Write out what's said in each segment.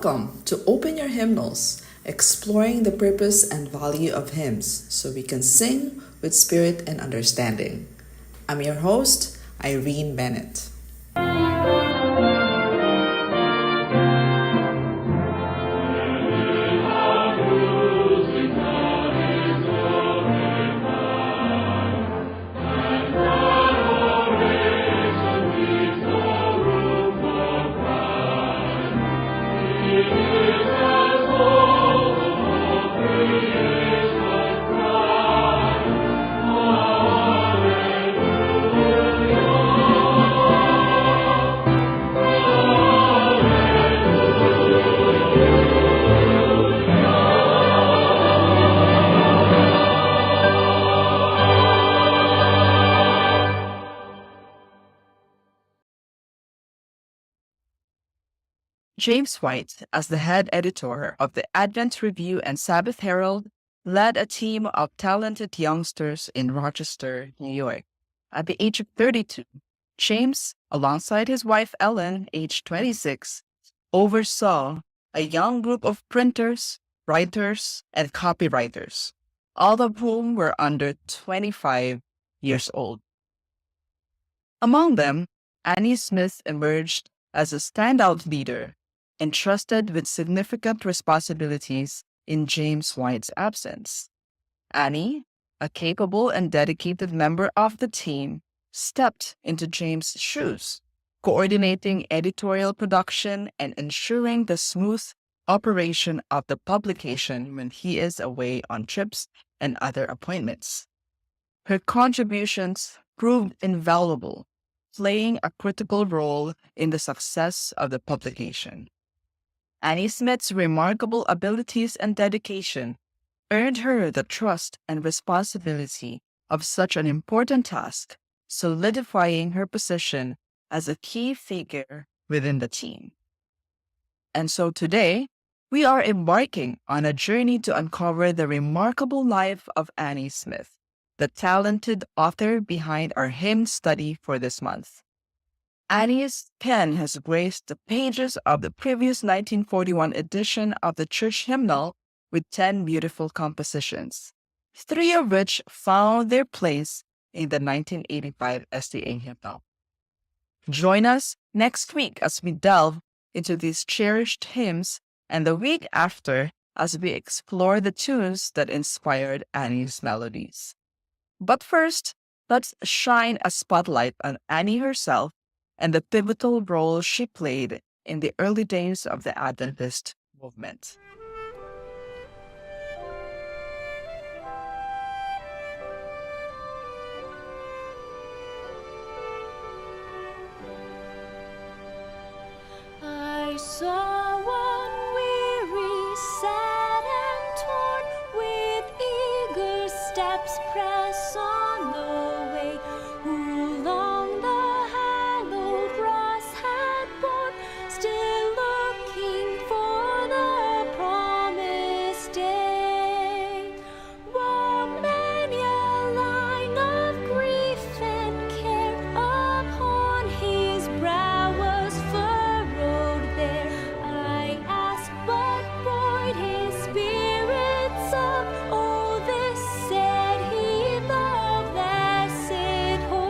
Welcome to Open Your Hymnals, exploring the purpose and value of hymns so we can sing with spirit and understanding. I'm your host, Irene Bennett. James White, as the head editor of the Advent Review and Sabbath Herald, led a team of talented youngsters in Rochester, New York. At the age of 32, James, alongside his wife Ellen, aged 26, oversaw a young group of printers, writers, and copywriters, all of whom were under 25 years old. Among them, Annie Smith emerged as a standout leader, entrusted with significant responsibilities in James White's absence. Annie, a capable and dedicated member of the team, stepped into James' shoes, coordinating editorial production and ensuring the smooth operation of the publication when he is away on trips and other appointments. Her contributions proved invaluable, playing a critical role in the success of the publication. Annie Smith's remarkable abilities and dedication earned her the trust and responsibility of such an important task, solidifying her position as a key figure within the team. And so today, we are embarking on a journey to uncover the remarkable life of Annie Smith, the talented author behind our hymn study for this month. Annie's pen has graced the pages of the previous 1941 edition of the church hymnal with 10 beautiful compositions, 3 of which found their place in the 1985 SDA hymnal. Join us next week as we delve into these cherished hymns and the week after as we explore the tunes that inspired Annie's melodies. But first, let's shine a spotlight on Annie herself and the pivotal role she played in the early days of the Adventist movement. I saw one weary, sad and torn, with eager steps press on the way, who long the hallowed cross had borne, still looking for the promised day. While many a line of grief and care upon his brow was furrowed there, I asked what buoyed his spirits up. Oh, this, said he, the blessed hope.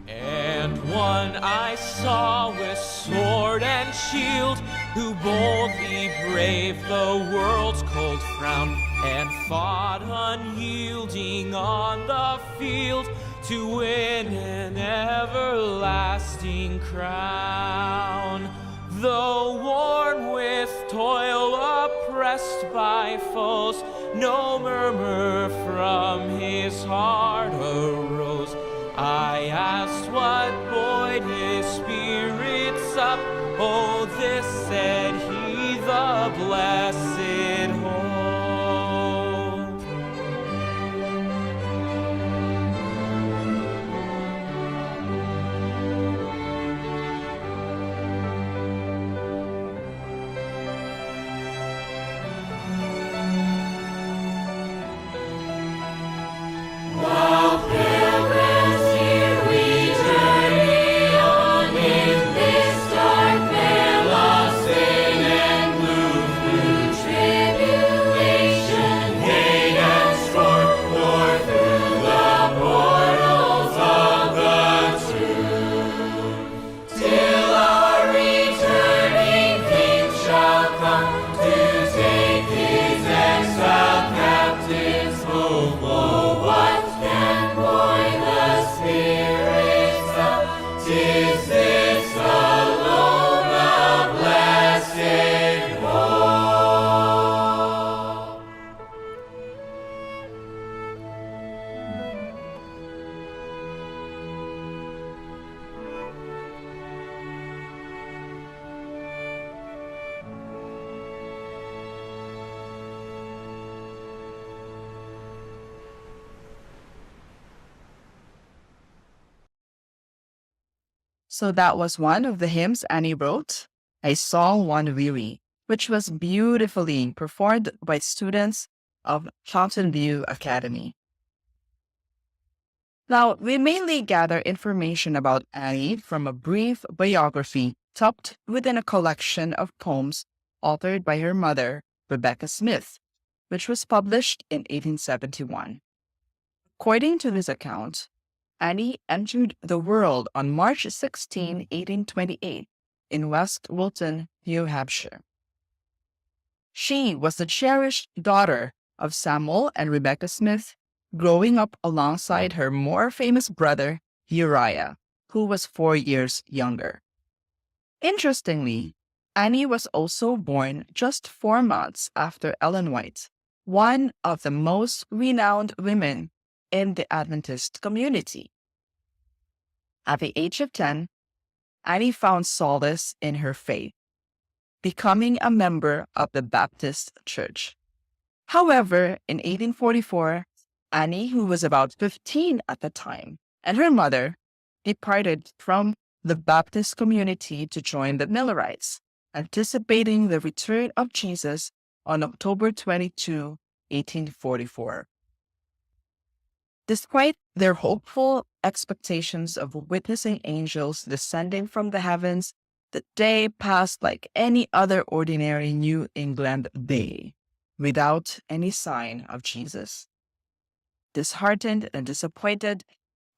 And one I saw with sword and shield, who boldly braved the world's cold frown, and fought unyielding on the field to win an everlasting crown. Though worn with toil, oppressed by foes, no murmur from his heart arose. I asked what buoyed his spirits up. Oh, this, said he, the blessed hope. what can buoy the spirits up? 'Tis this alone, the blessed hope. So that was one of the hymns Annie wrote, I Saw One Weary, which was beautifully performed by students of Fountain View Academy. Now, we mainly gather information about Annie from a brief biography tucked within a collection of poems authored by her mother, Rebecca Smith, which was published in 1871. According to this account, Annie entered the world on March 16, 1828, in West Wilton, New Hampshire. She was the cherished daughter of Samuel and Rebecca Smith, growing up alongside her more famous brother, Uriah, who was 4 years younger. Interestingly, Annie was also born just 4 months after Ellen White, one of the most renowned women in the Adventist community. At the age of 10, Annie found solace in her faith, becoming a member of the Baptist Church. However, in 1844, Annie, who was about 15 at the time, and her mother departed from the Baptist community to join the Millerites, anticipating the return of Jesus on October 22, 1844. Despite their hopeful expectations of witnessing angels descending from the heavens, the day passed like any other ordinary New England day, without any sign of Jesus. Disheartened and disappointed,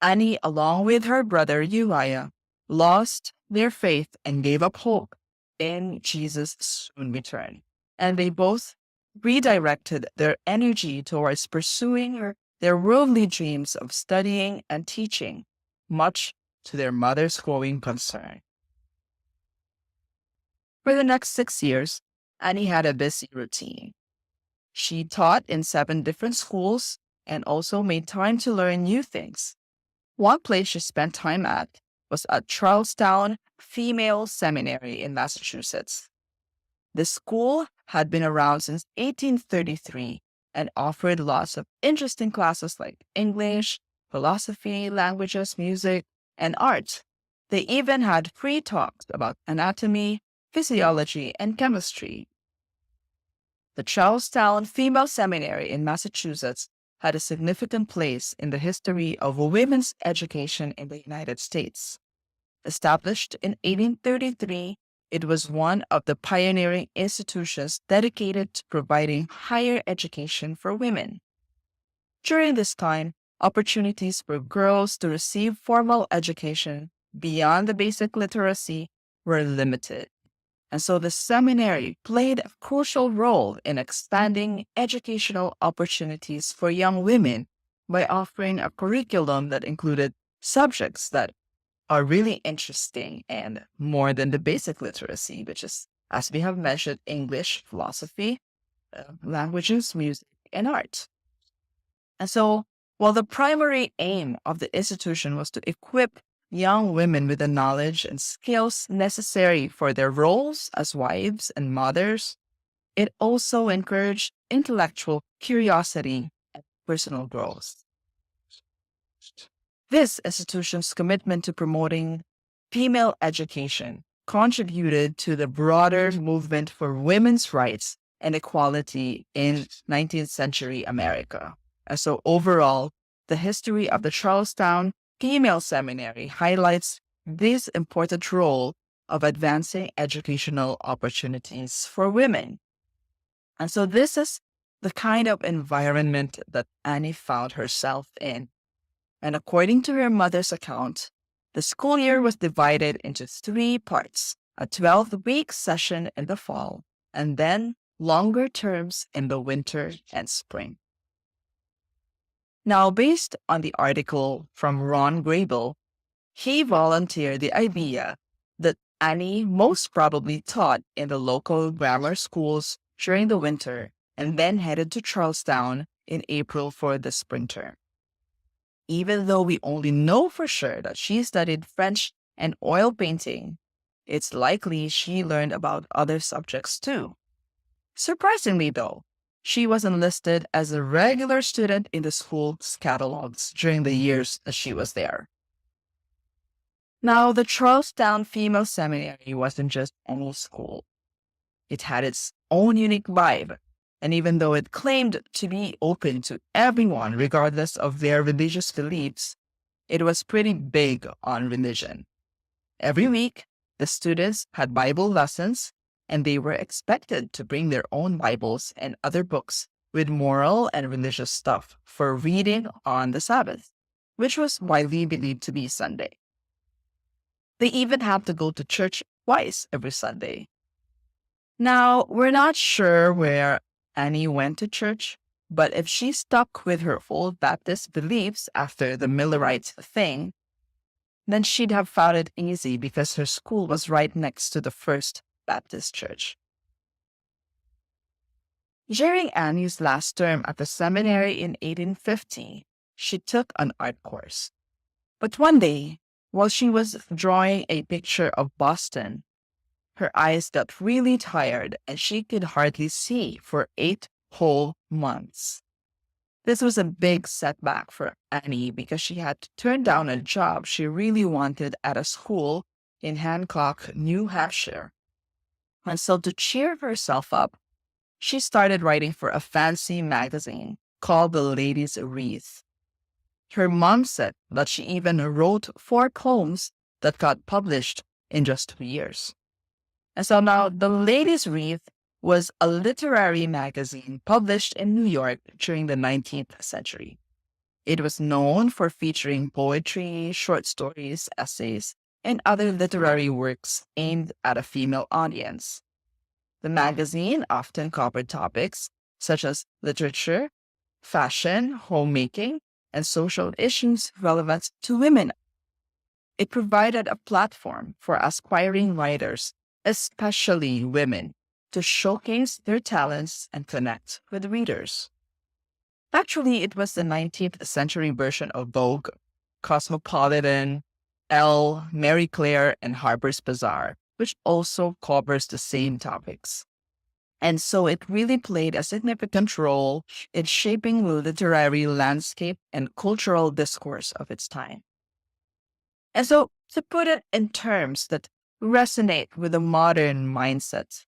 Annie, along with her brother Uriah, lost their faith and gave up hope in Jesus' soon return. And they both redirected their energy towards pursuing their worldly dreams of studying and teaching, much to their mother's growing concern. For the next 6 years, Annie had a busy routine. She taught in 7 different schools and also made time to learn new things. One place she spent time at was at Charlestown Female Seminary in Massachusetts. The school had been around since 1833 and offered lots of interesting classes like English, philosophy, languages, music, and art. They even had free talks about anatomy, physiology, and chemistry. The Charlestown Female Seminary in Massachusetts had a significant place in the history of women's education in the United States. Established in 1833, it was one of the pioneering institutions dedicated to providing higher education for women. During this time, opportunities for girls to receive formal education beyond the basic literacy were limited. And so the seminary played a crucial role in expanding educational opportunities for young women by offering a curriculum that included subjects that are really interesting and more than the basic literacy, which is, as we have mentioned, English, philosophy, languages, music, and art. And so, while the primary aim of the institution was to equip young women with the knowledge and skills necessary for their roles as wives and mothers, it also encouraged intellectual curiosity and personal growth. This institution's commitment to promoting female education contributed to the broader movement for women's rights and equality in 19th century America. And so overall, the history of the Charlestown Female Seminary highlights this important role of advancing educational opportunities for women. And so this is the kind of environment that Annie found herself in. And according to her mother's account, the school year was divided into 3 parts, a 12-week session in the fall, and then longer terms in the winter and spring. Now, based on the article from Ron Grable, he volunteered the idea that Annie most probably taught in the local grammar schools during the winter and then headed to Charlestown in April for the spring term. Even though we only know for sure that she studied French and oil painting, it's likely she learned about other subjects too. Surprisingly, though, she was enlisted as a regular student in the school's catalogs during the years that she was there. Now, the Charlestown Female Seminary wasn't just any school. It had its own unique vibe, and even though it claimed to be open to everyone regardless of their religious beliefs, it was pretty big on religion. Every week, the students had Bible lessons, and they were expected to bring their own Bibles and other books with moral and religious stuff for reading on the Sabbath, which was widely believed to be Sunday. They even had to go to church twice every Sunday. Now, we're not sure where Annie went to church, but if she stuck with her old Baptist beliefs after the Millerite thing, then she'd have found it easy because her school was right next to the First Baptist Church. During Annie's last term at the seminary in 1850, she took an art course. But one day, while she was drawing a picture of Boston, her eyes got really tired and she could hardly see for 8 whole months. This was a big setback for Annie because she had to turn down a job she really wanted at a school in Hancock, New Hampshire. And so to cheer herself up, she started writing for a fancy magazine called The Lady's Wreath. Her mom said that she even wrote 4 poems that got published in just 2 years. And so now The Lady's Wreath was a literary magazine published in New York during the 19th century. It was known for featuring poetry, short stories, essays, and other literary works aimed at a female audience. The magazine often covered topics such as literature, fashion, homemaking, and social issues relevant to women. It provided a platform for aspiring writers, especially women, to showcase their talents and connect with readers. Actually, it was the 19th century version of Vogue, Cosmopolitan, Elle, Marie Claire, and Harper's Bazaar, which also covers the same topics. And so it really played a significant role in shaping the literary landscape and cultural discourse of its time. And so, to put it in terms that resonate with a modern mindset,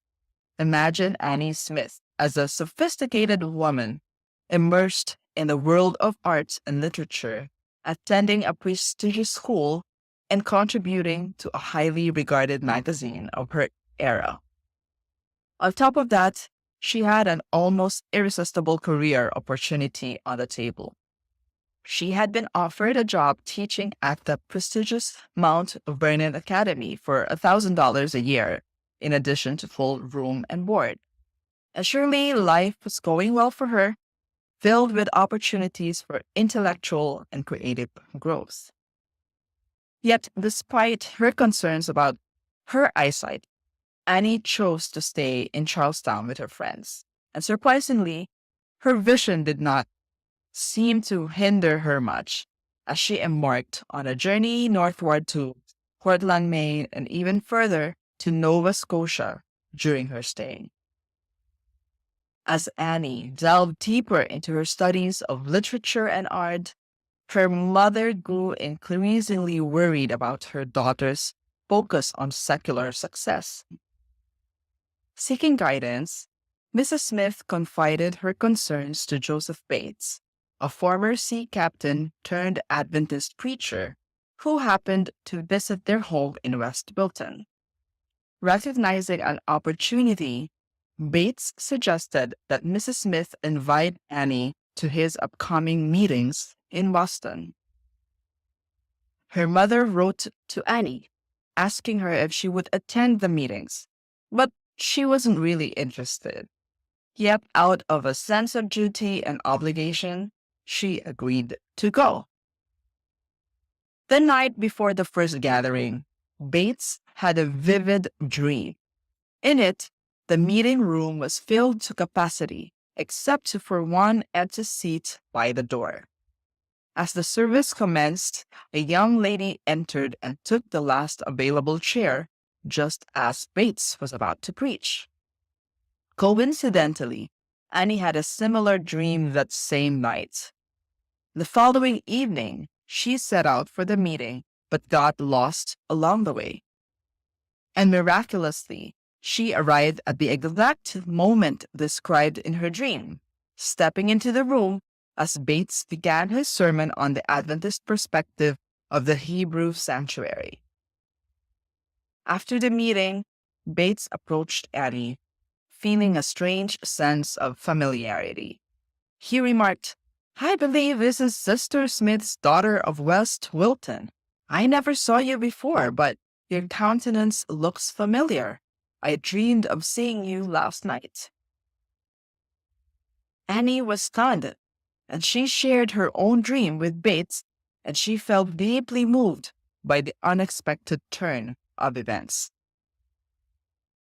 imagine Annie Smith as a sophisticated woman immersed in the world of arts and literature, attending a prestigious school and contributing to a highly regarded magazine of her era. On top of that, she had an almost irresistible career opportunity on the table. She had been offered a job teaching at the prestigious Mount Vernon Academy for $1,000 a year, in addition to full room and board. And surely life was going well for her, filled with opportunities for intellectual and creative growth. Yet, despite her concerns about her eyesight, Annie chose to stay in Charlestown with her friends. And surprisingly, her vision did not seem to hinder her much as she embarked on a journey northward to Portland, Maine, and even further to Nova Scotia during her stay. As Annie delved deeper into her studies of literature and art, her mother grew increasingly worried about her daughter's focus on secular success. Seeking guidance, Mrs. Smith confided her concerns to Joseph Bates, a former sea captain turned Adventist preacher who happened to visit their home in West Wilton. Recognizing an opportunity, Bates suggested that Mrs. Smith invite Annie to his upcoming meetings in Boston. Her mother wrote to Annie, asking her if she would attend the meetings, but she wasn't really interested. Yet, out of a sense of duty and obligation, she agreed to go. The night before the first gathering, Bates had a vivid dream. In it, the meeting room was filled to capacity, except for one empty seat by the door. As the service commenced, a young lady entered and took the last available chair, just as Bates was about to preach. Coincidentally, Annie had a similar dream that same night. The following evening, she set out for the meeting, but got lost along the way. And miraculously, she arrived at the exact moment described in her dream, stepping into the room as Bates began his sermon on the Adventist perspective of the Hebrew sanctuary. After the meeting, Bates approached Annie, feeling a strange sense of familiarity. He remarked, "I believe this is Sister Smith's daughter of West Wilton. I never saw you before, but your countenance looks familiar. I dreamed of seeing you last night." Annie was stunned, and she shared her own dream with Bates, and she felt deeply moved by the unexpected turn of events.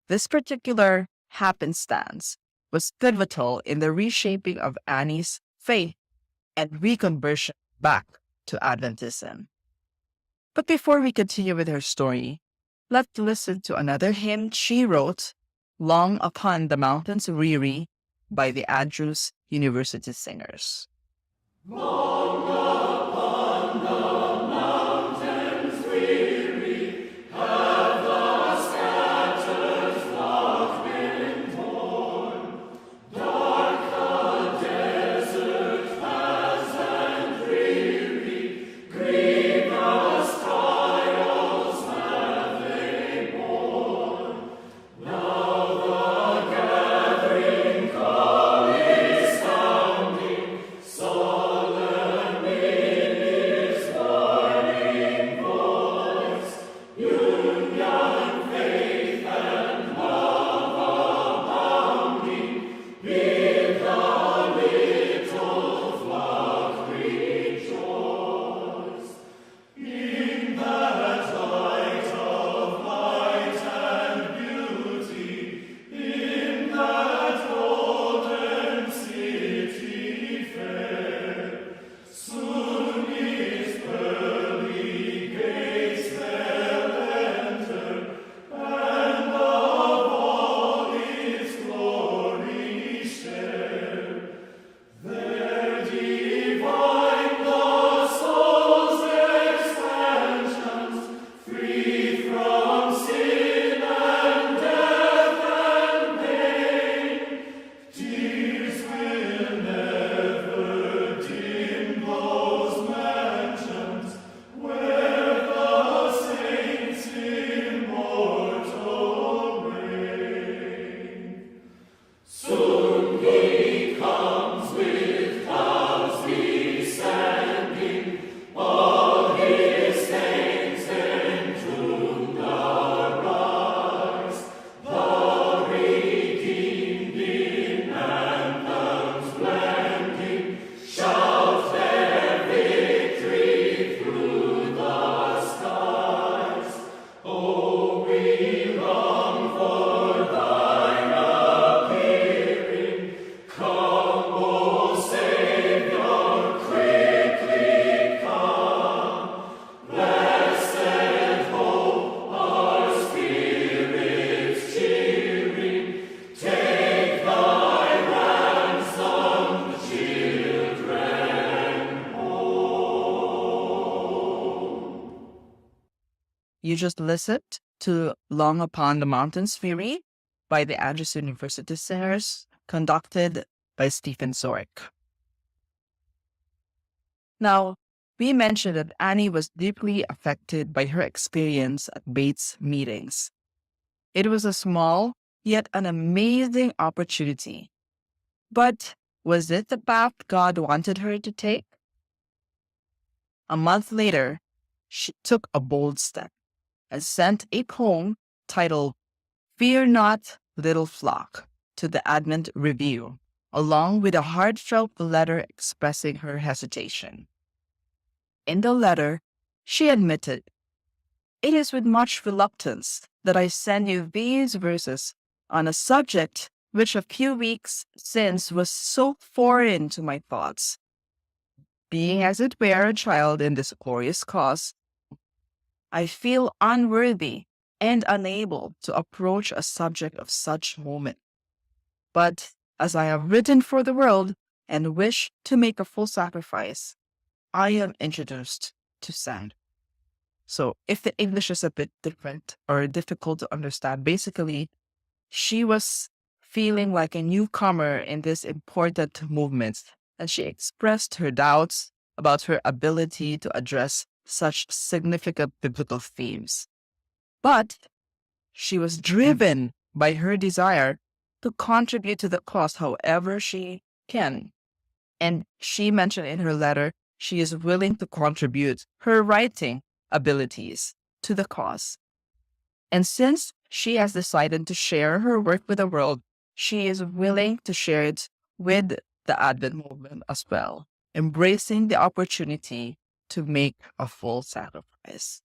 This particular happenstance was pivotal in the reshaping of Annie's faith and reconversion back to Adventism. But before we continue with her story, let's listen to another hymn she wrote, "Long Upon the Mountains Weary," by the Andrews University Singers. You just listened to "Long Upon the Mountains Weary" by the Andrews University Singers, conducted by Stephen Zork. Now, we mentioned that Annie was deeply affected by her experience at Bates meetings. It was a small, yet an amazing opportunity. But was it the path God wanted her to take? A month later, she took a bold step and sent a poem titled "Fear Not, Little Flock" to the Advent Review, along with a heartfelt letter expressing her hesitation. In the letter, she admitted, "It is with much reluctance that I send you these verses on a subject which a few weeks since was so foreign to my thoughts. Being as it were a child in this glorious cause, I feel unworthy and unable to approach a subject of such moment. But as I have written for the world and wish to make a full sacrifice, I am introduced to sand." So if the English is a bit different or difficult to understand, basically, she was feeling like a newcomer in this important movement, and she expressed her doubts about her ability to address such significant biblical themes. But she was driven by her desire to contribute to the cause however she can. And she mentioned in her letter she is willing to contribute her writing abilities to the cause. And since she has decided to share her work with the world, she is willing to share it with the Advent movement as well, embracing the opportunity to make a full sacrifice.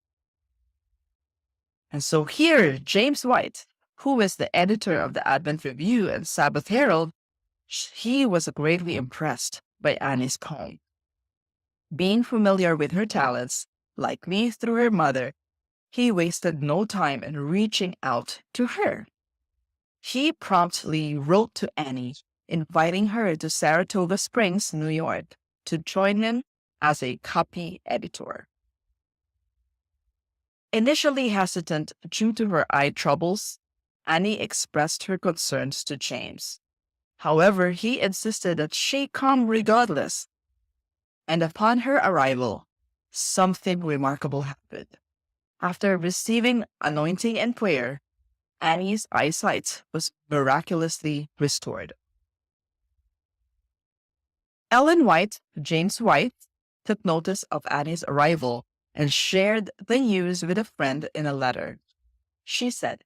And so here, James White, who is the editor of the Advent Review and Sabbath Herald, he was greatly impressed by Annie's poem. Being familiar with her talents, like me through her mother, he wasted no time in reaching out to her. He promptly wrote to Annie, inviting her to Saratoga Springs, New York, to join him as a copy editor. Initially hesitant due to her eye troubles, Annie expressed her concerns to James. However, he insisted that she come regardless. And upon her arrival, something remarkable happened. After receiving anointing and prayer, Annie's eyesight was miraculously restored. Ellen White, James White, took notice of Annie's arrival and shared the news with a friend in a letter. She said,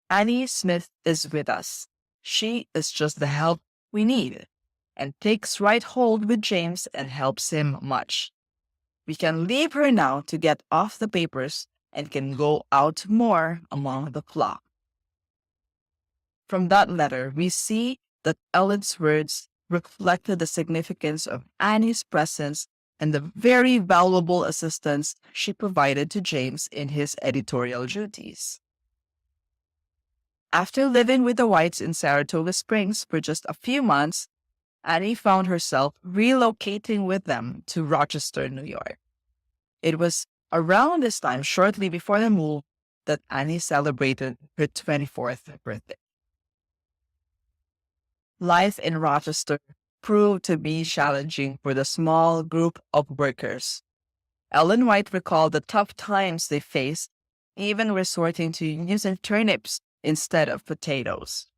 "Annie Smith is with us. She is just the help we need, and takes right hold with James and helps him much. We can leave her now to get off the papers and can go out more among the flock." From that letter, we see that Ellen's words reflected the significance of Annie's presence and the very valuable assistance she provided to James in his editorial duties. After living with the Whites in Saratoga Springs for just a few months, Annie found herself relocating with them to Rochester, New York. It was around this time, shortly before the move, that Annie celebrated her 24th birthday. Life in Rochester proved to be challenging for the small group of workers. Ellen White recalled the tough times they faced, even resorting to using turnips instead of potatoes.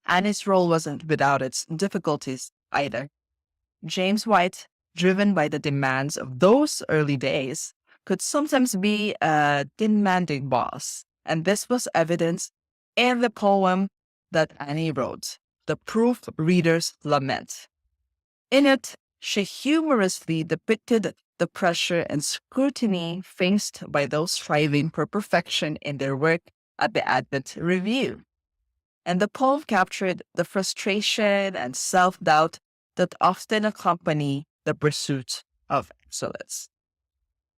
Annie's role wasn't without its difficulties either. James White, driven by the demands of those early days, could sometimes be a demanding boss, and this was evidenced in the poem that Annie wrote, "The Proof Reader's Lament." In it, she humorously depicted the pressure and scrutiny faced by those striving for perfection in their work at the Advent Review. And the poem captured the frustration and self-doubt that often accompany the pursuit of excellence.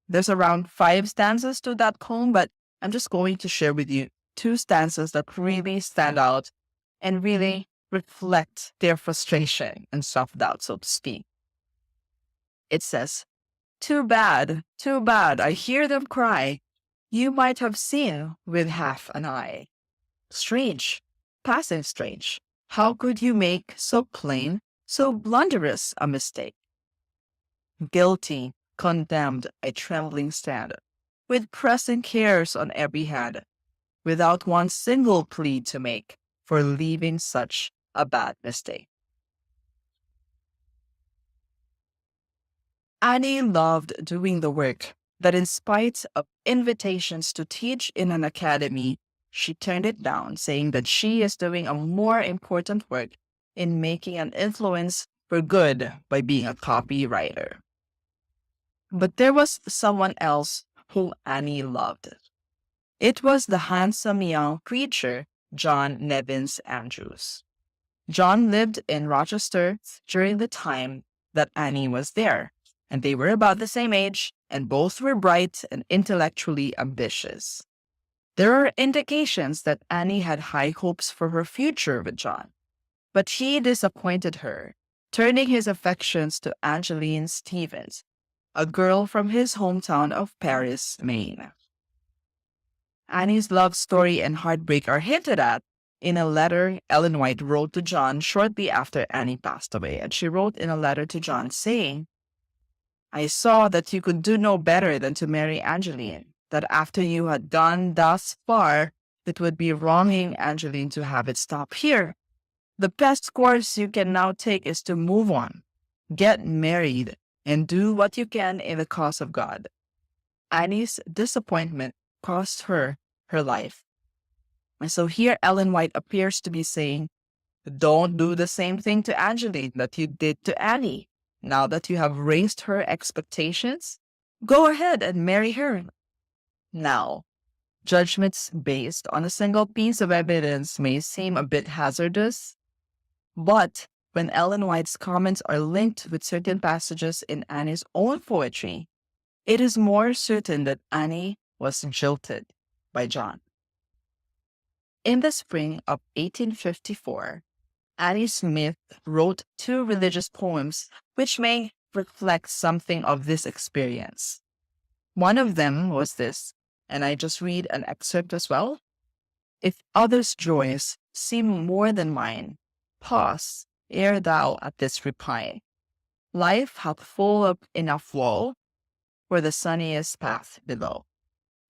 There's around 5 stanzas to that poem, but I'm just going to share with you 2 stanzas that really stand out and really reflect their frustration and self-doubt, so to speak. It says, too bad, I hear them cry. You might have seen with half an eye. Strange, passing strange. How could you make so plain, so blunderous a mistake? Guilty, condemned, I trembling stand, with pressing cares on every hand, without one single plea to make for leaving such a bad mistake. Annie loved doing the work that, in spite of invitations to teach in an academy, she turned it down, saying that she is doing a more important work in making an influence for good by being a copywriter. But there was someone else whom Annie loved. It was the handsome young preacher, John Nevins Andrews. John lived in Rochester during the time that Annie was there, and they were about the same age, and both were bright and intellectually ambitious. There are indications that Annie had high hopes for her future with John, but he disappointed her, turning his affections to Angeline Stevens, a girl from his hometown of Paris, Maine. Annie's love story and heartbreak are hinted at in a letter Ellen White wrote to John shortly after Annie passed away. And she wrote in a letter to John saying, "I saw that you could do no better than to marry Angeline, that after you had gone thus far, it would be wronging Angeline to have it stop here. The best course you can now take is to move on, get married, and do what you can in the cause of God." Annie's disappointment cost her her life. And so here Ellen White appears to be saying, don't do the same thing to Angeline that you did to Annie. Now that you have raised her expectations, go ahead and marry her. Now, judgments based on a single piece of evidence may seem a bit hazardous, but when Ellen White's comments are linked with certain passages in Annie's own poetry, it is more certain that Annie was jilted by John. In the spring of 1854, Annie Smith wrote 2 religious poems which may reflect something of this experience. One of them was this, and I just read an excerpt as well. "If others' joys seem more than mine, pause ere thou at this repine. Life hath full of enough woe for the sunniest path below."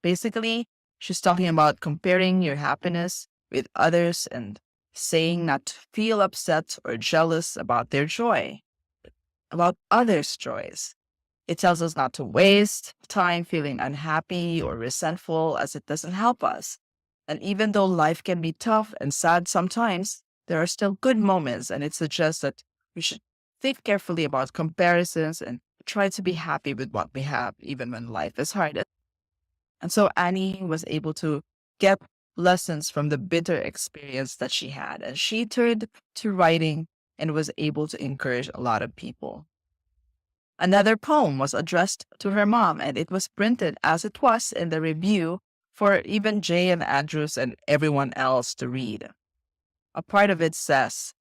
Basically, she's talking about comparing your happiness with others and saying not to feel upset or jealous about their joy, about others' joys. It tells us not to waste time feeling unhappy or resentful, as it doesn't help us. And even though life can be tough and sad sometimes, there are still good moments, and it suggests that we should think carefully about comparisons and try to be happy with what we have, even when life is hard. And so Annie was able to get lessons from the bitter experience that she had, and she turned to writing and was able to encourage a lot of people. Another poem was addressed to her mom, and it was printed as it was in the review for even Jay and Andrews and everyone else to read. A part of it says,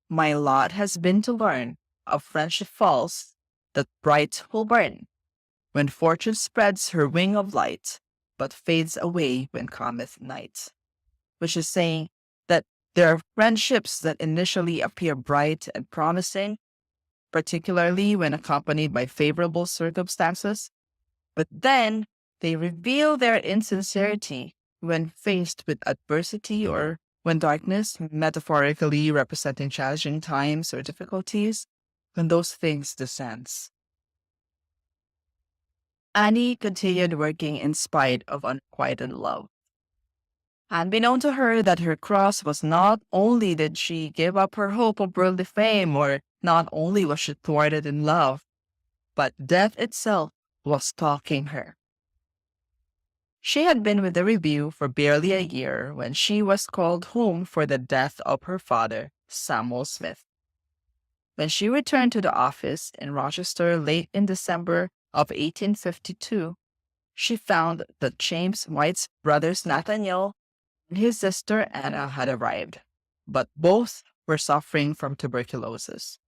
"My lot has been to learn of friendship falls that bright will burn, when fortune spreads her wing of light, but fades away when cometh night." Which is saying that there are friendships that initially appear bright and promising, particularly when accompanied by favorable circumstances, but then they reveal their insincerity when faced with adversity or when darkness, metaphorically representing challenging times or difficulties, when those things descends. Annie continued working in spite of unquieted love. Unbeknown to her that her cross was not only did she give up her hope of worldly fame, or not only was she thwarted in love, but death itself was stalking her. She had been with the review for barely a year when she was called home for the death of her father, Samuel Smith. When she returned to the office in Rochester late in December of 1852, she found that James White's brothers Nathaniel and his sister Anna had arrived, but both were suffering from tuberculosis.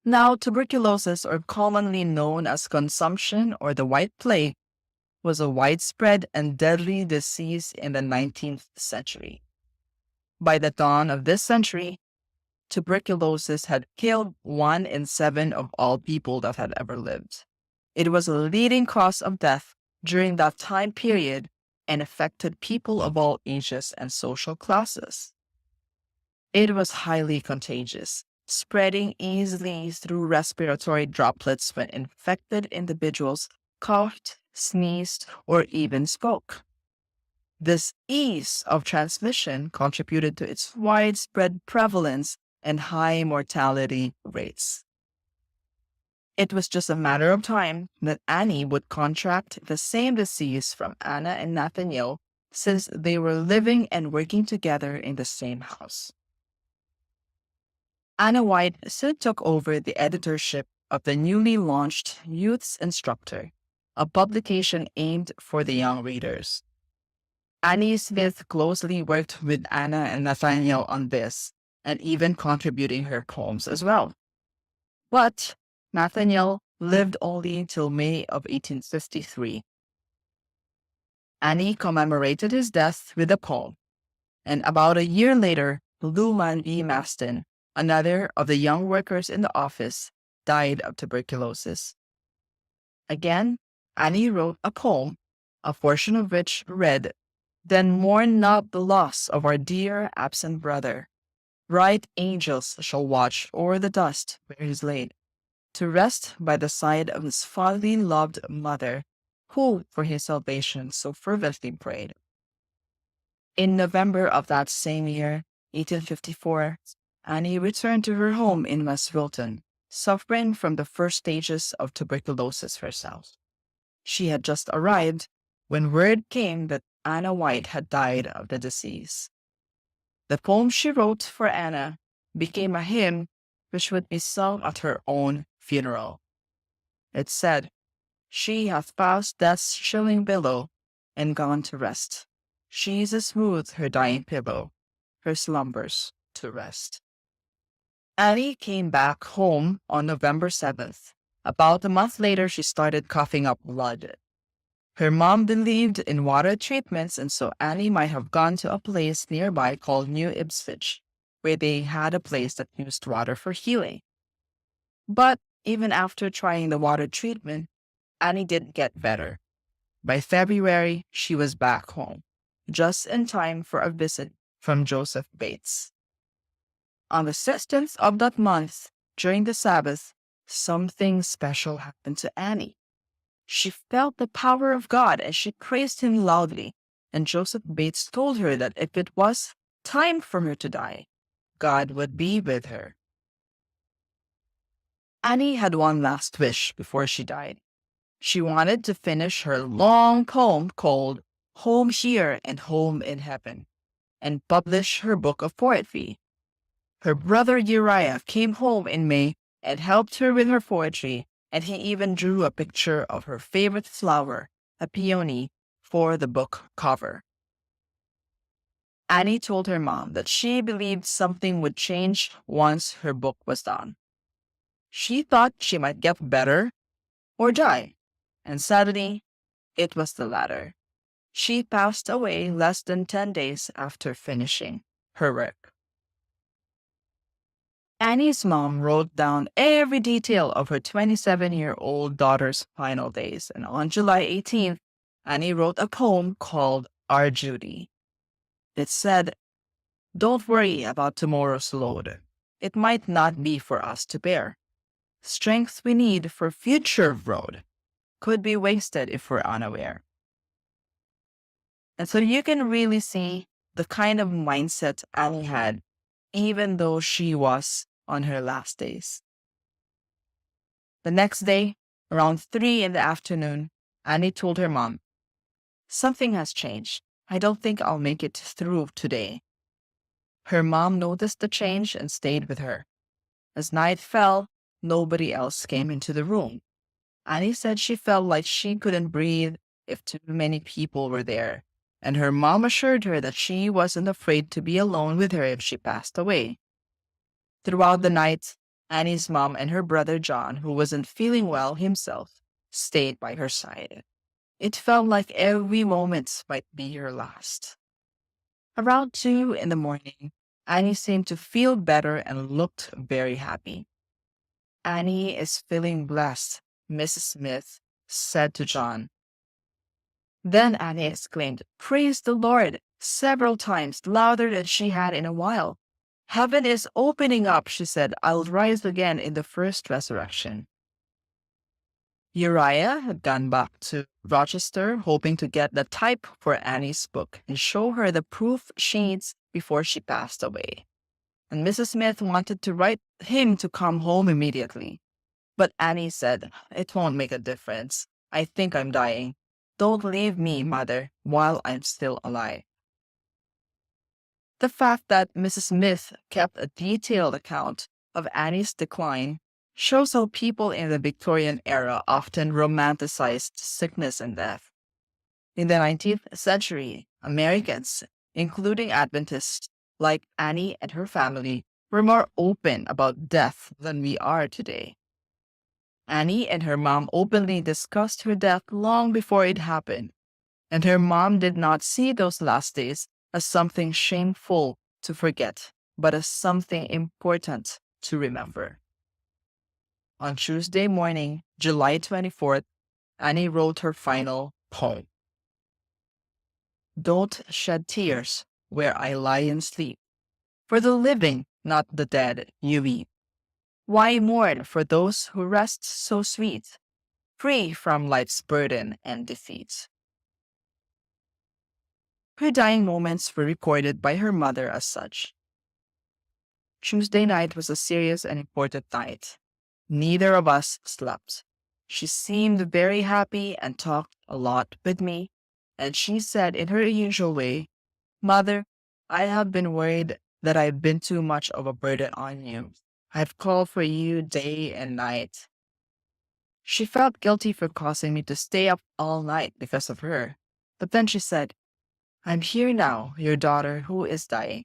Now, tuberculosis, or commonly known as consumption or the White Plague, was a widespread and deadly disease in the 19th century. By the dawn of this century, tuberculosis had killed 1 in 7 of all people that had ever lived. It was a leading cause of death during that time period and affected people of all ages and social classes. It was highly contagious, spreading easily through respiratory droplets when infected individuals coughed, sneezed, or even spoke. This ease of transmission contributed to its widespread prevalence and high mortality rates. It was just a matter of time that Annie would contract the same disease from Anna and Nathaniel, since they were living and working together in the same house. Anna White soon took over the editorship of the newly launched Youth's Instructor, a publication aimed for the young readers. Annie Smith closely worked with Anna and Nathaniel on this, and even contributing her poems as well. But Nathaniel lived only until May of 1853. Annie commemorated his death with a poem, and about a year later, Luman V. Maston, another of the young workers in the office, died of tuberculosis. Again, Annie wrote a poem, a portion of which read, "Then mourn not the loss of our dear absent brother. Bright angels shall watch o'er the dust where he's laid, to rest by the side of his fondly loved mother, who for his salvation so fervently prayed." In November of that same year, 1854, Annie returned to her home in West Wilton, suffering from the first stages of tuberculosis herself. She had just arrived when word came that Anna White had died of the disease. The poem she wrote for Anna became a hymn which would be sung at her own funeral. It said, "She hath passed death's chilling billow and gone to rest. She's as smooth her dying pillow, her slumbers to rest." Annie came back home on November 7th. About a month later, she started coughing up blood. Her mom believed in water treatments, and so Annie might have gone to a place nearby called New Ipswich, where they had a place that used water for healing. But even after trying the water treatment, Annie didn't get better. By February, she was back home, just in time for a visit from Joseph Bates. On the 16th of that month, during the Sabbath, something special happened to Annie. She felt the power of God and she praised him loudly, and Joseph Bates told her that if it was time for her to die, God would be with her. Annie had one last wish before she died. She wanted to finish her long poem called Home Here and Home in Heaven and publish her book of poetry. Her brother Uriah came home in May and helped her with her poetry, and he even drew a picture of her favorite flower, a peony, for the book cover. Annie told her mom that she believed something would change once her book was done. She thought she might get better or die, and sadly, it was the latter. She passed away less than 10 days after finishing her work. Annie's mom wrote down every detail of her 27-year-old daughter's final days, and on July 18th, Annie wrote a poem called Our Duty. It said, "Don't worry about tomorrow's load. It might not be for us to bear. Strength we need for future road could be wasted if we're unaware." And so you can really see the kind of mindset Annie had, even though she was on her last days. The next day, around 3 in the afternoon, Annie told her mom, "Something has changed. I don't think I'll make it through today." Her mom noticed the change and stayed with her. As night fell, nobody else came into the room. Annie said she felt like she couldn't breathe if too many people were there, and her mom assured her that she wasn't afraid to be alone with her if she passed away. Throughout the night, Annie's mom and her brother John, who wasn't feeling well himself, stayed by her side. It felt like every moment might be her last. Around 2 in the morning, Annie seemed to feel better and looked very happy. "Annie is feeling blessed," Mrs. Smith said to John. Then Annie exclaimed, "Praise the Lord," several times, louder than she had in a while. "Heaven is opening up," she said. "I'll rise again in the first resurrection." Uriah had gone back to Rochester, hoping to get the type for Annie's book and show her the proof sheets before she passed away. And Mrs. Smith wanted to write him to come home immediately. But Annie said, "It won't make a difference. I think I'm dying. Don't leave me, Mother, while I'm still alive." The fact that Mrs. Smith kept a detailed account of Annie's decline shows how people in the Victorian era often romanticized sickness and death. In the 19th century, Americans, including Adventists like Annie and her family, were more open about death than we are today. Annie and her mom openly discussed her death long before it happened, and her mom did not see those last days as something shameful to forget, but as something important to remember. On Tuesday morning, July 24th, Annie wrote her final poem. "Don't shed tears where I lie and sleep. For the living, not the dead, you weep. Why mourn for those who rest so sweet, free from life's burden and defeat?" Her dying moments were recorded by her mother as such. Tuesday night was a serious and important night. Neither of us slept. She seemed very happy and talked a lot with me, and she said in her usual way, "Mother, I have been worried that I've been too much of a burden on you. I've called for you day and night." She felt guilty for causing me to stay up all night because of her. But then she said, "I'm here now, your daughter who is dying.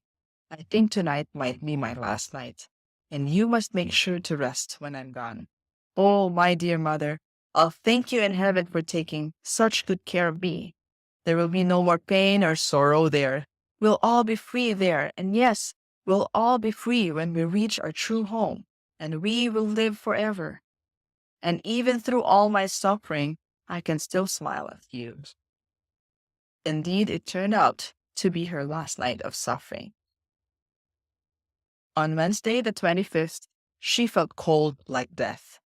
I think tonight might be my last night, and you must make sure to rest when I'm gone. Oh, my dear mother, I'll thank you in heaven for taking such good care of me. There will be no more pain or sorrow there. We'll all be free there, and yes, we'll all be free when we reach our true home, and we will live forever. And even through all my suffering, I can still smile at you." Indeed, it turned out to be her last night of suffering. On Wednesday, the 25th, she felt cold like death.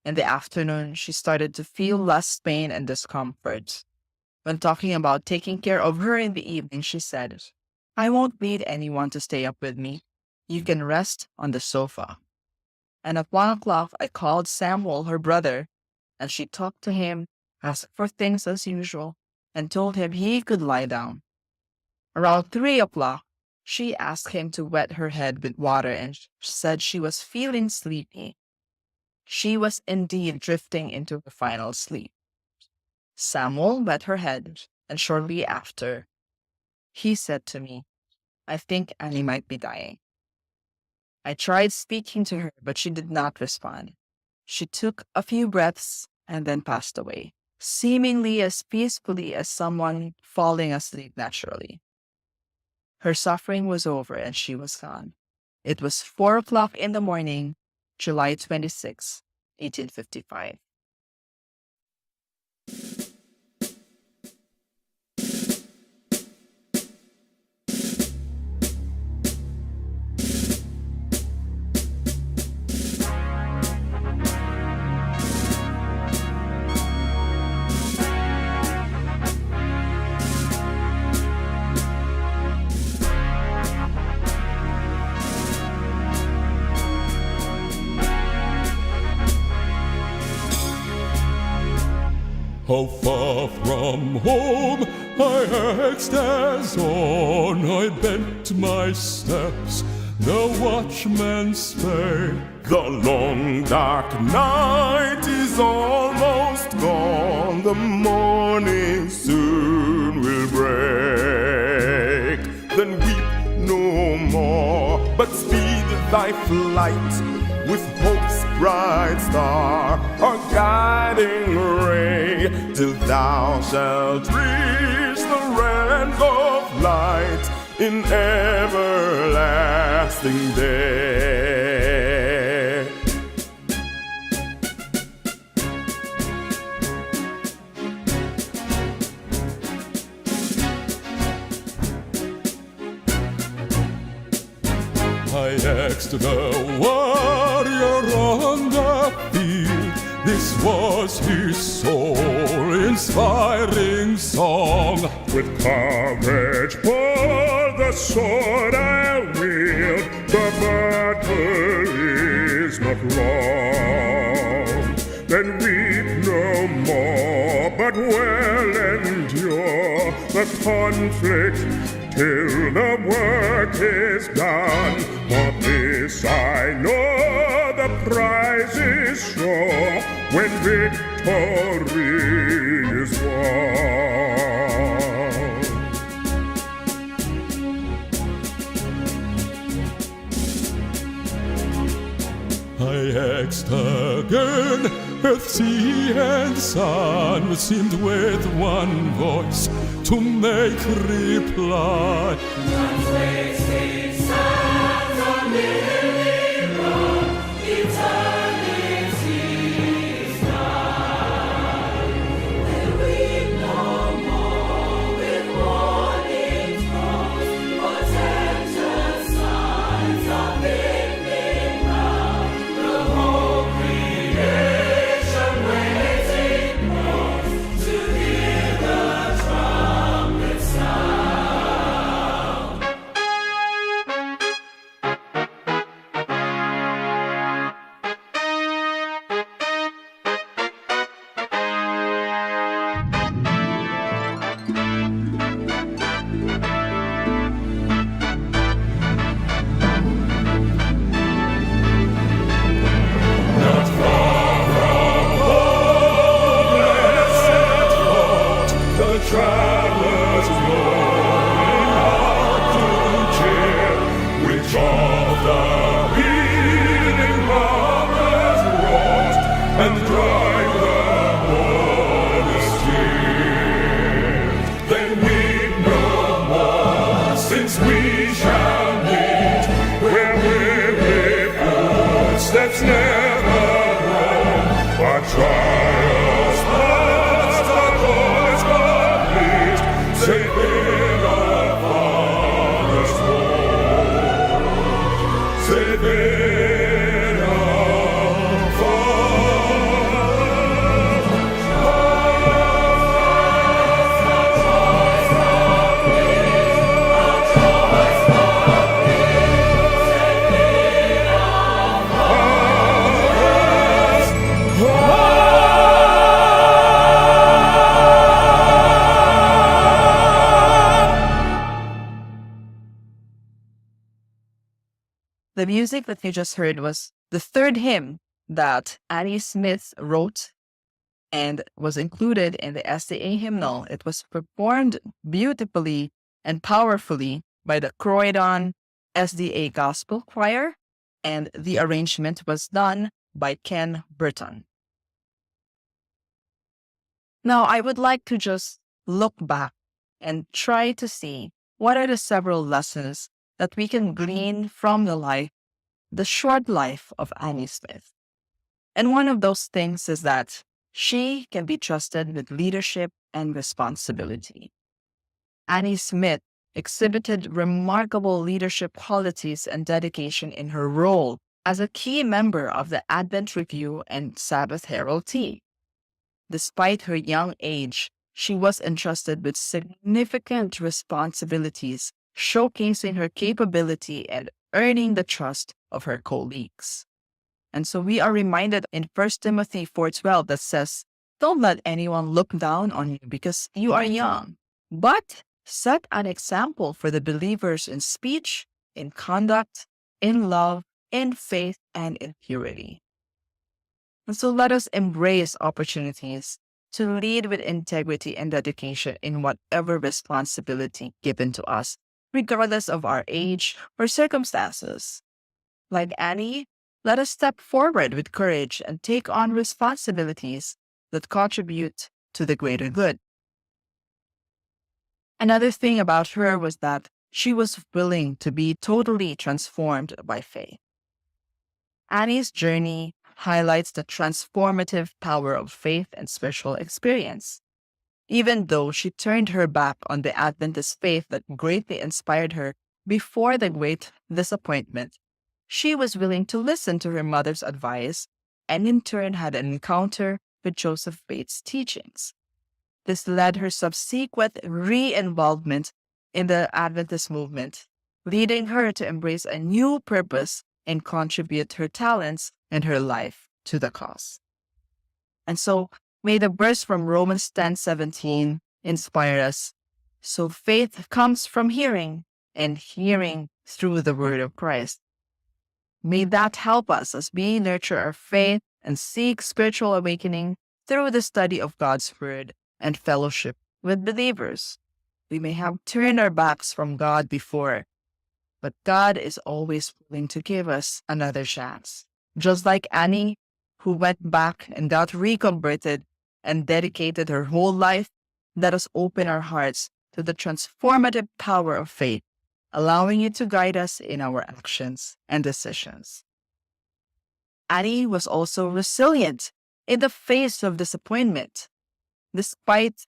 In the afternoon, she started to feel less pain and discomfort. When talking about taking care of her in the evening, she said, "I won't need anyone to stay up with me. You can rest on the sofa." And at 1 o'clock, I called Samuel, her brother, and she talked to him, asked for things as usual, and told him he could lie down. Around 3 o'clock, she asked him to wet her head with water and said she was feeling sleepy. She was indeed drifting into her final sleep. Samuel wet her head, and shortly after, he said to me, "I think Annie might be dying." I tried speaking to her, but she did not respond. She took a few breaths and then passed away, seemingly as peacefully as someone falling asleep naturally. Her suffering was over and she was gone. It was 4 o'clock in the morning, July 26, 1855. How far from home I asked as on I bent my steps, the watchman spake, "The long dark night is almost gone, the morning soon will break. Then weep no more, but speed thy flight with hope's bright star, our guiding ray, till thou shalt reach the realms of light in everlasting day." I asked the warrior on the field, This was his soul-inspiring song. With courage for the sword I wield, the battle is not long. Then weep no more, but well endure the conflict till the work is done. For this I know, the prize is sure when victory is won. I asked again, earth, sea, and sun seemed with one voice to make reply. Unwasting sands of lily run, eternity's night. They weep no more with warning tones, for tempter signs of bending round. The whole creation waiting groans to hear the trumpet sound. Not far from home, blessed thought, the travelers going out to cheer, which of the healing harvest wrought, and drive the harvest tear. Then weep no more, since we shall meet where weary footsteps never roam. Our trials past, our cause complete, safe in our Father's home. Safe in our Father's The music that you just heard was the third hymn that Annie Smith wrote and was included in the SDA hymnal. It was performed beautifully and powerfully by the Croydon SDA Gospel Choir, and the arrangement was done by Ken Burton. Now, I would like to just look back and try to see what are the several lessons that we can glean from the short life of Annie Smith. And one of those things is that she can be trusted with leadership and responsibility. Annie Smith exhibited remarkable leadership qualities and dedication in her role as a key member of the Advent Review and Sabbath Herald team. Despite her young age, she was entrusted with significant responsibilities, showcasing her capability and earning the trust of her colleagues. And so we are reminded in 1 Timothy 4:12 that says, "Don't let anyone look down on you because you are young, but set an example for the believers in speech, in conduct, in love, in faith, and in purity." And so let us embrace opportunities to lead with integrity and dedication in whatever responsibility given to us, regardless of our age or circumstances. Like Annie, let us step forward with courage and take on responsibilities that contribute to the greater good. Another thing about her was that she was willing to be totally transformed by faith. Annie's journey highlights the transformative power of faith and spiritual experience. Even though she turned her back on the Adventist faith that greatly inspired her before the great disappointment, she was willing to listen to her mother's advice and in turn had an encounter with Joseph Bates' teachings. This led her subsequent re-involvement in the Adventist movement, leading her to embrace a new purpose and contribute her talents and her life to the cause. And so, may the verse from Romans 10:17 inspire us. So faith comes from hearing, and hearing through the word of Christ. May that help us as we nurture our faith and seek spiritual awakening through the study of God's word and fellowship with believers. We may have turned our backs from God before, but God is always willing to give us another chance. Just like Annie, who went back and got reconverted and dedicated her whole life, let us open our hearts to the transformative power of faith, allowing it to guide us in our actions and decisions. Annie was also resilient in the face of disappointment. Despite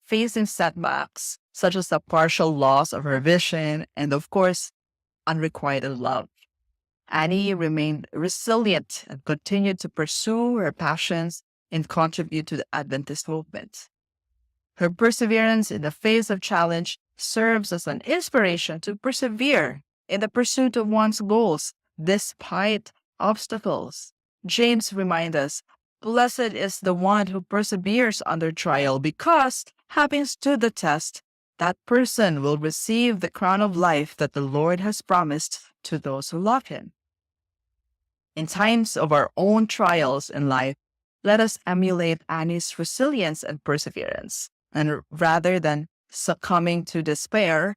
facing setbacks, such as the partial loss of her vision and, of course, unrequited love, Annie remained resilient and continued to pursue her passions and contribute to the Adventist movement. Her perseverance in the face of challenge serves as an inspiration to persevere in the pursuit of one's goals despite obstacles. James reminds us, "Blessed is the one who perseveres under trial, because, having stood the test, that person will receive the crown of life that the Lord has promised to those who love him." In times of our own trials in life, let us emulate Annie's resilience and perseverance. And rather than succumbing to despair,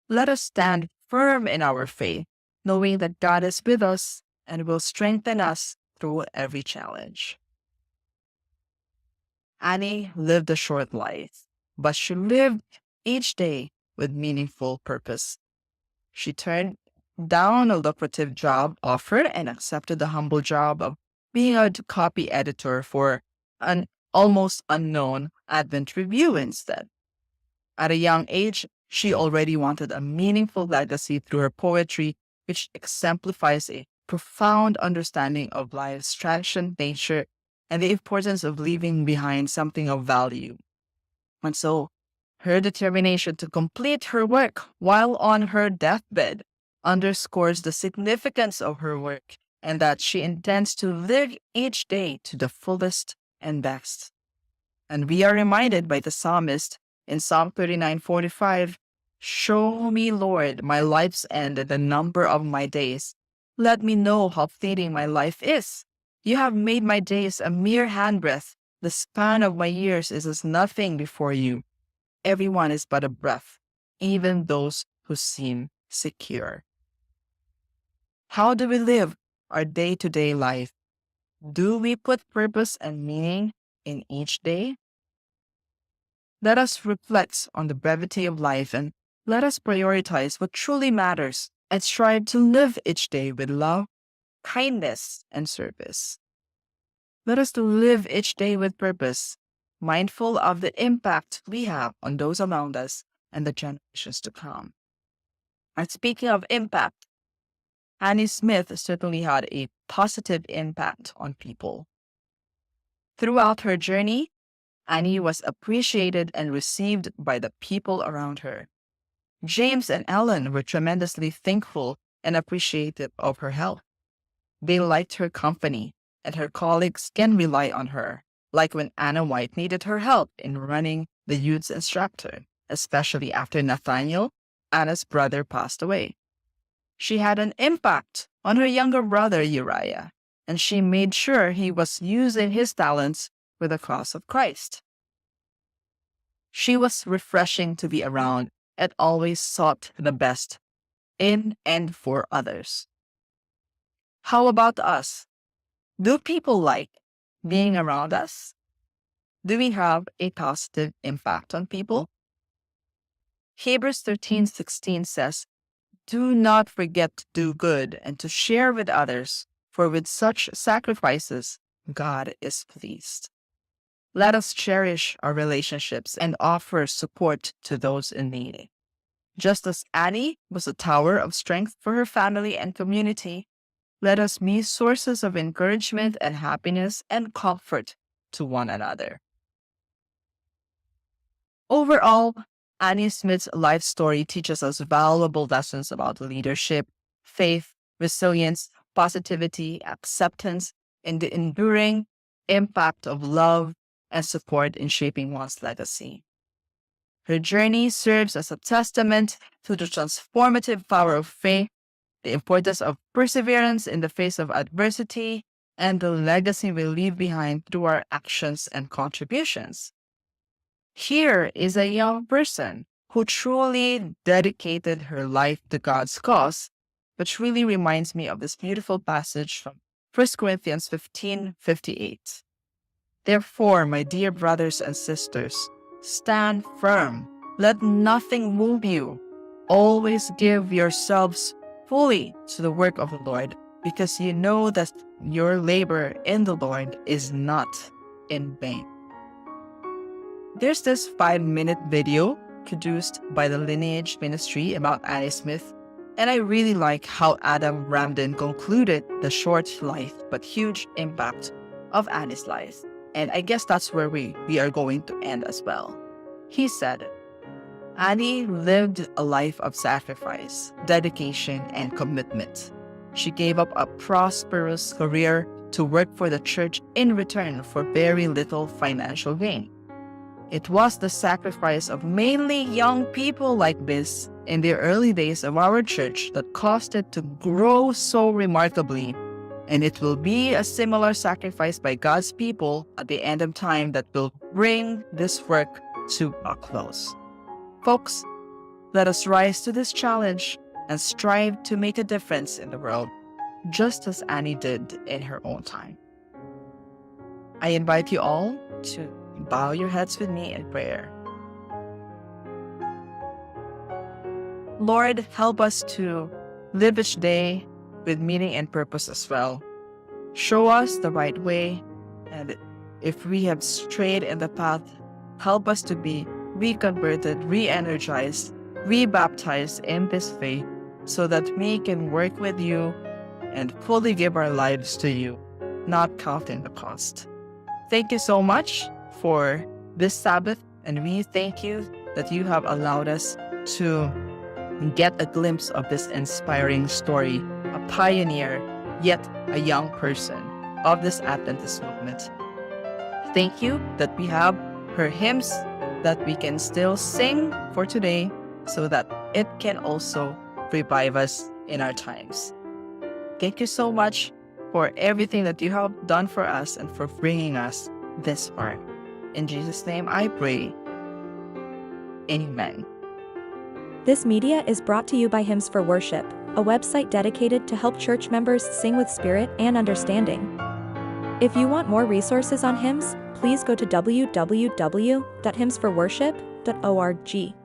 let us stand firm in our faith, knowing that God is with us and will strengthen us through every challenge. Annie lived a short life, but she lived each day with meaningful purpose. She turned down a lucrative job offer and accepted the humble job of being a copy editor for an almost unknown Advent Review instead. At a young age, she already wanted a meaningful legacy through her poetry, which exemplifies a profound understanding of life's transient nature and the importance of leaving behind something of value. And so, her determination to complete her work while on her deathbed underscores the significance of her work and that she intends to live each day to the fullest and best. And we are reminded by the psalmist in Psalm 39:45, "Show me, Lord, my life's end and the number of my days. Let me know how fleeting my life is. You have made my days a mere handbreadth. The span of my years is as nothing before you. Everyone is but a breath, even those who seem secure." How do we live our day-to-day life? Do we put purpose and meaning in each day? Let us reflect on the brevity of life and let us prioritize what truly matters and strive to live each day with love, kindness, and service. Let us live each day with purpose, mindful of the impact we have on those around us and the generations to come. And speaking of impact, Annie Smith certainly had a positive impact on people. Throughout her journey, Annie was appreciated and received by the people around her. James and Ellen were tremendously thankful and appreciative of her help. They liked her company, and her colleagues can rely on her, like when Anna White needed her help in running the youth instructor, especially after Nathaniel, Anna's brother, passed away. She had an impact on her younger brother, Uriah, and she made sure he was using his talents for the cause of Christ. She was refreshing to be around and always sought the best in and for others. How about us? Do people like being around us? Do we have a positive impact on people? Hebrews 13:16 says, "Do not forget to do good and to share with others, for with such sacrifices, God is pleased." Let us cherish our relationships and offer support to those in need. Just as Annie was a tower of strength for her family and community, Let us be sources of encouragement and happiness and comfort to one another. Overall, Annie Smith's life story teaches us valuable lessons about leadership, faith, resilience, positivity, acceptance, and the enduring impact of love and support in shaping one's legacy. Her journey serves as a testament to the transformative power of faith, the importance of perseverance in the face of adversity, and the legacy we leave behind through our actions and contributions. Here is a young person who truly dedicated her life to God's cause, which really reminds me of this beautiful passage from 1 Corinthians 15:58. Therefore, my dear brothers and sisters, stand firm. Let nothing move you. Always give yourselves fully to the work of the Lord, because you know that your labor in the Lord is not in vain. There's this 5-minute video produced by the Lineage Ministry about Annie Smith, and I really like how Adam Ramden concluded the short life but huge impact of Annie's life. And I guess that's where we are going to end as well. He said, Annie lived a life of sacrifice, dedication, and commitment. She gave up a prosperous career to work for the church in return for very little financial gain. It was the sacrifice of mainly young people like this in the early days of our church that caused it to grow so remarkably, and it will be a similar sacrifice by God's people at the end of time that will bring this work to a close. Folks, let us rise to this challenge and strive to make a difference in the world, just as Annie did in her own time. I invite you all to bow your heads with me in prayer. Lord, help us to live each day with meaning and purpose as well. Show us the right way, and if we have strayed in the path, help us to be reconverted, re-energized, re-baptized in this faith so that we can work with you and fully give our lives to you, not counting the cost. Thank you so much for this Sabbath, and we thank you that you have allowed us to get a glimpse of this inspiring story, a pioneer, yet a young person of this Adventist movement. Thank you that we have her hymns that we can still sing for today so that it can also revive us in our times. Thank you so much for everything that you have done for us and for bringing us this far. In Jesus' name I pray. Amen. This media is brought to you by Hymns for Worship, a website dedicated to help church members sing with spirit and understanding. If you want more resources on hymns, please go to www.hymnsforworship.org.